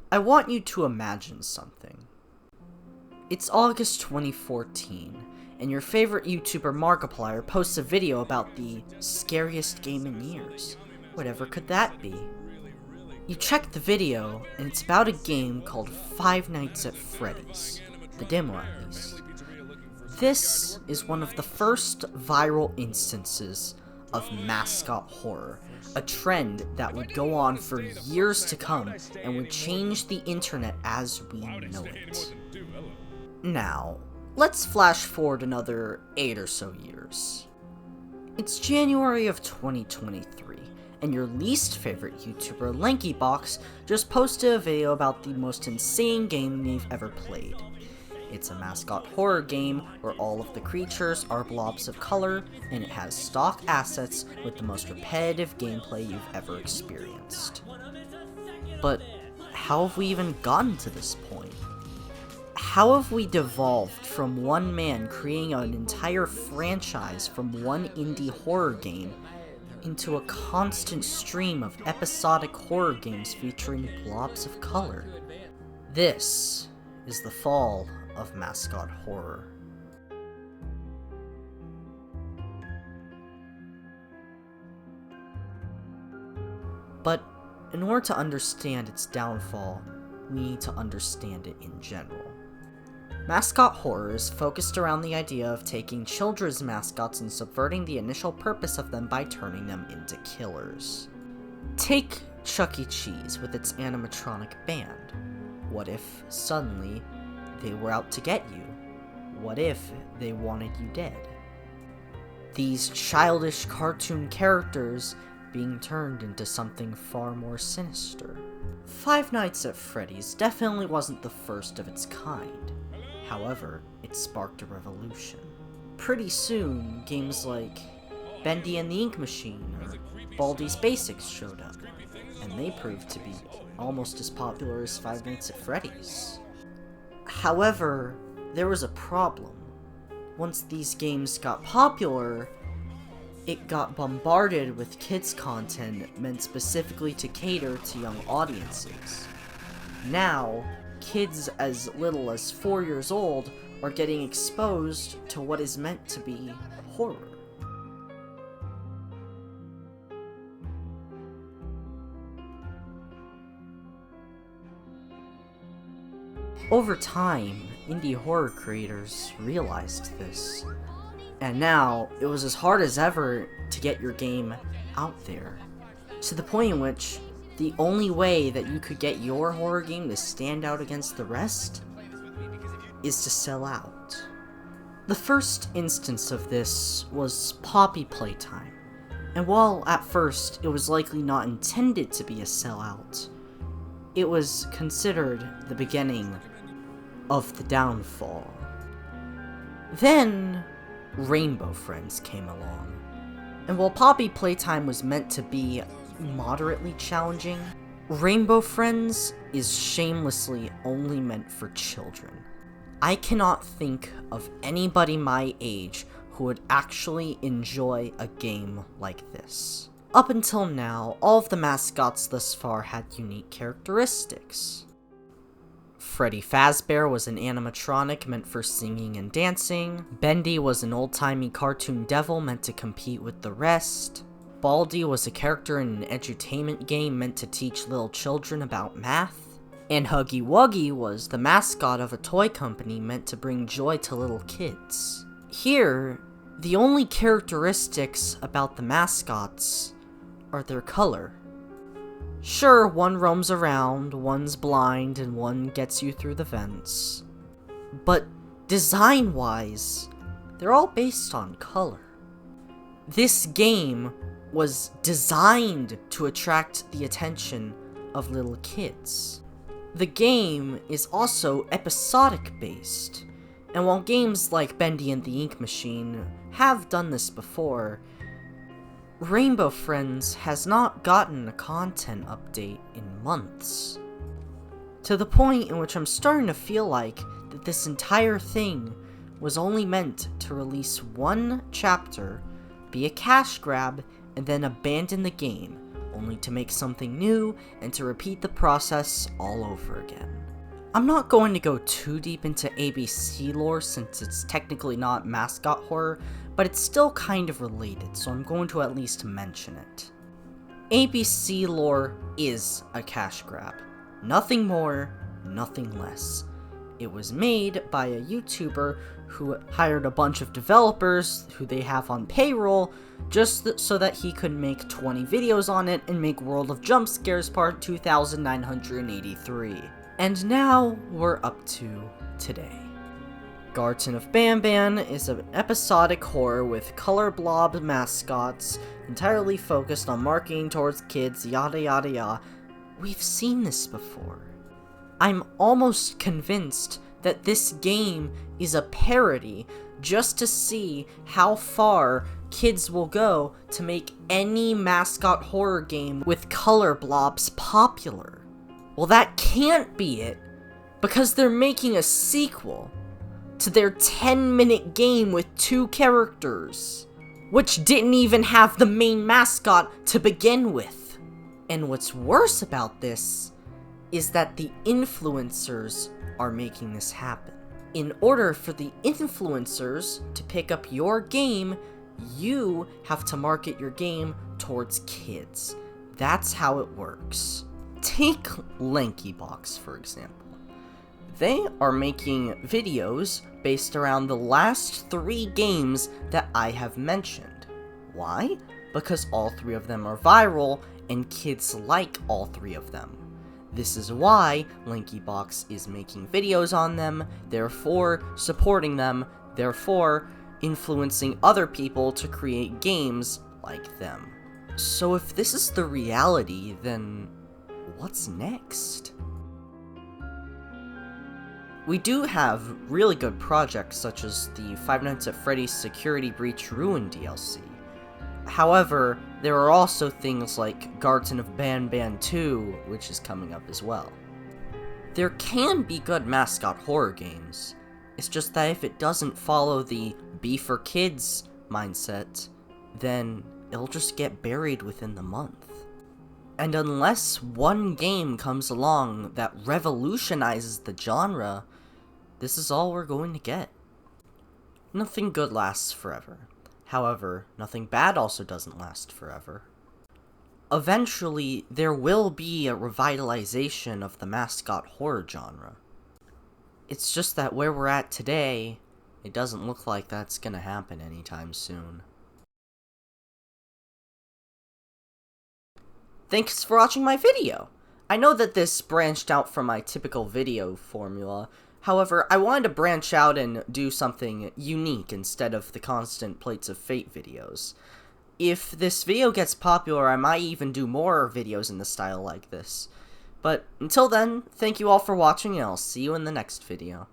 I want you to imagine something. It's August 2014, and your favorite YouTuber Markiplier posts a video about the scariest game in years. Whatever could that be? You check the video, and it's about a game called Five Nights at Freddy's. The demo, at least. This is one of the first viral instances of mascot horror, a trend that would go on for years to come and would change the internet as we know it. Now, let's flash forward another 8 or so years. It's January of 2023, and your least favorite YouTuber, LankyBox, just posted a video about the most insane game they've ever played. It's a mascot horror game where all of the creatures are blobs of color, and it has stock assets with the most repetitive gameplay you've ever experienced. But how have we even gotten to this point? How have we devolved from one man creating an entire franchise from one indie horror game into a constant stream of episodic horror games featuring blobs of color? This is the fall of mascot horror. But in order to understand its downfall, we need to understand it in general. Mascot horror is focused around the idea of taking children's mascots and subverting the initial purpose of them by turning them into killers. Take Chuck E. Cheese with its animatronic band. What if, suddenly, they were out to get you? What if they wanted you dead? These childish cartoon characters being turned into something far more sinister. Five Nights at Freddy's definitely wasn't the first of its kind. However, it sparked a revolution. Pretty soon, games like Bendy and the Ink Machine or Baldi's Basics showed up, and they proved to be almost as popular as Five Nights at Freddy's. However, there was a problem. Once these games got popular, it got bombarded with kids' content meant specifically to cater to young audiences. Now, kids as little as 4 years old are getting exposed to what is meant to be horror. Over time, indie horror creators realized this, and now it was as hard as ever to get your game out there, to the point in which the only way that you could get your horror game to stand out against the rest is to sell out. The first instance of this was Poppy Playtime, and while at first it was likely not intended to be a sellout, it was considered the beginning of the downfall. Then, Rainbow Friends came along, and while Poppy Playtime was meant to be moderately challenging, Rainbow Friends is shamelessly only meant for children. I cannot think of anybody my age who would actually enjoy a game like this. Up until now, all of the mascots thus far had unique characteristics. Freddy Fazbear was an animatronic meant for singing and dancing. Bendy was an old-timey cartoon devil meant to compete with the rest. Baldi was a character in an edutainment game meant to teach little children about math. And Huggy Wuggy was the mascot of a toy company meant to bring joy to little kids. Here, the only characteristics about the mascots are their color. Sure, one roams around, one's blind, and one gets you through the vents. But design-wise, they're all based on color. This game was designed to attract the attention of little kids. The game is also episodic based, and while games like Bendy and the Ink Machine have done this before, Rainbow Friends has not gotten a content update in months. To the point in which I'm starting to feel like that this entire thing was only meant to release one chapter, be a cash grab, and then abandon the game, only to make something new and to repeat the process all over again. I'm not going to go too deep into ABC lore since it's technically not Mascot horror, but it's still kind of related, so I'm going to at least mention it. ABC lore is a cash grab. Nothing more, nothing less. It was made by a YouTuber who hired a bunch of developers who they have on payroll just so that he could make 20 videos on it and make World of Jump Scares Part 2983. And now we're up to today. Garten of Banban is an episodic horror with color blob mascots entirely focused on marketing towards kids, yada yada yada. We've seen this before. I'm almost convinced that this game is a parody just to see how far kids will go to make any mascot horror game with color blobs popular. Well, that can't be it, because they're making a sequel to their 10-minute game with 2 characters, which didn't even have the main mascot to begin with. And what's worse about this is that the influencers are making this happen. In order for the influencers to pick up your game, you have to market your game towards kids. That's how it works. Take Lankybox, for example. They are making videos based around the last 3 games that I have mentioned. Why? Because all 3 of them are viral, and kids like all 3 of them. This is why Lankybox is making videos on them, therefore supporting them, therefore influencing other people to create games like them. So if this is the reality, then what's next? We do have really good projects such as the Five Nights at Freddy's Security Breach Ruin DLC. However, there are also things like Garten of Banban 2, which is coming up as well. There can be good mascot horror games. It's just that if it doesn't follow the be for kids mindset, then it'll just get buried within the month. And unless one game comes along that revolutionizes the genre, this is all we're going to get. Nothing good lasts forever. However, nothing bad also doesn't last forever. Eventually, there will be a revitalization of the mascot horror genre. It's just that where we're at today, it doesn't look like that's gonna happen anytime soon. Thanks for watching my video! I know that this branched out from my typical video formula, however, I wanted to branch out and do something unique instead of the constant Plates of Fate videos. If this video gets popular, I might even do more videos in the style like this. But until then, thank you all for watching, and I'll see you in the next video.